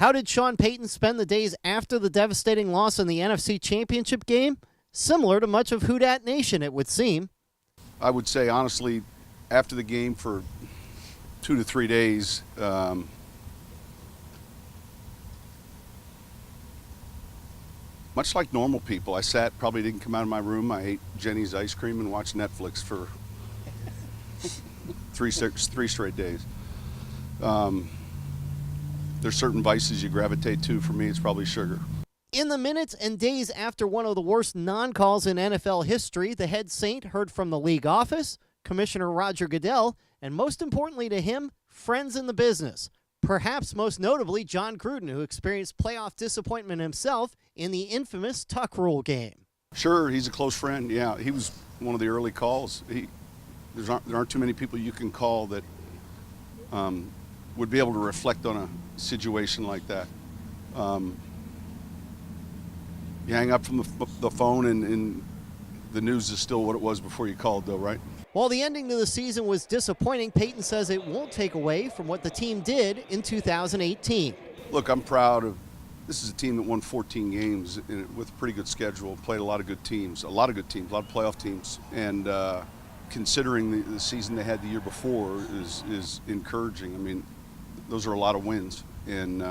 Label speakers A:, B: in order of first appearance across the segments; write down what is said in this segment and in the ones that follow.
A: How did Sean Payton spend the days after the devastating loss in the NFC Championship game? Similar to much of Who Dat Nation, it would seem.
B: I would say, honestly, after the game for 2 to 3 days, much like normal people, I probably didn't come out of my room. I ate Jenny's ice cream and watched Netflix for three straight days. There's certain vices you gravitate to. For me, it's probably sugar.
A: In the minutes and days after one of the worst non-calls in NFL history, the head Saint heard from the league office, Commissioner Roger Goodell, and most importantly to him, friends in the business. Perhaps most notably John Gruden, who experienced playoff disappointment himself in the infamous Tuck Rule game.
B: Sure, he's a close friend. Yeah, he was one of the early calls. There aren't too many people you can call that would be able to reflect on a situation like that. You hang up from the phone and the news is still what it was before you called, though, right?
A: While the ending to the season was disappointing, Payton says it won't take away from what the team did in 2018.
B: Look, I'm proud of this is a team that won 14 games with a pretty good schedule, played a lot of good teams, a lot of playoff teams. And considering the season they had the year before is encouraging. I mean, those are a lot of wins. And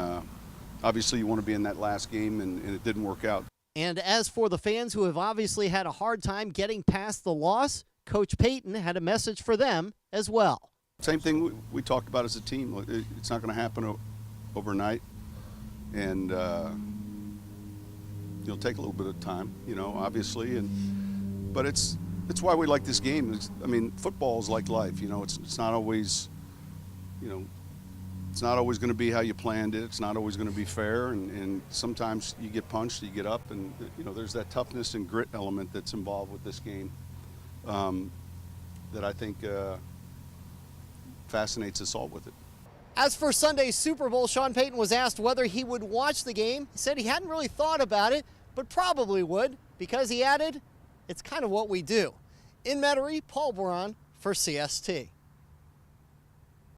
B: obviously you want to be in that last game, and it didn't work out.
A: And as for the fans who have obviously had a hard time getting past the loss, Coach Payton had a message for them as well.
B: Same thing we talked about as a team. It's not going to happen overnight, and it'll take a little bit of time, obviously. But it's why we like this game. I mean, football is like life. It's not always, it's not always going to be how you planned it. It's not always going to be fair, and sometimes you get punched, you get up, and there's that toughness and grit element that's involved with this game. That I think fascinates us all with it.
A: As for Sunday's Super Bowl, Sean Payton was asked whether he would watch the game. He said he hadn't really thought about it, but probably would, because he added, it's kind of what we do. In Metairie, Paul Boron for CST.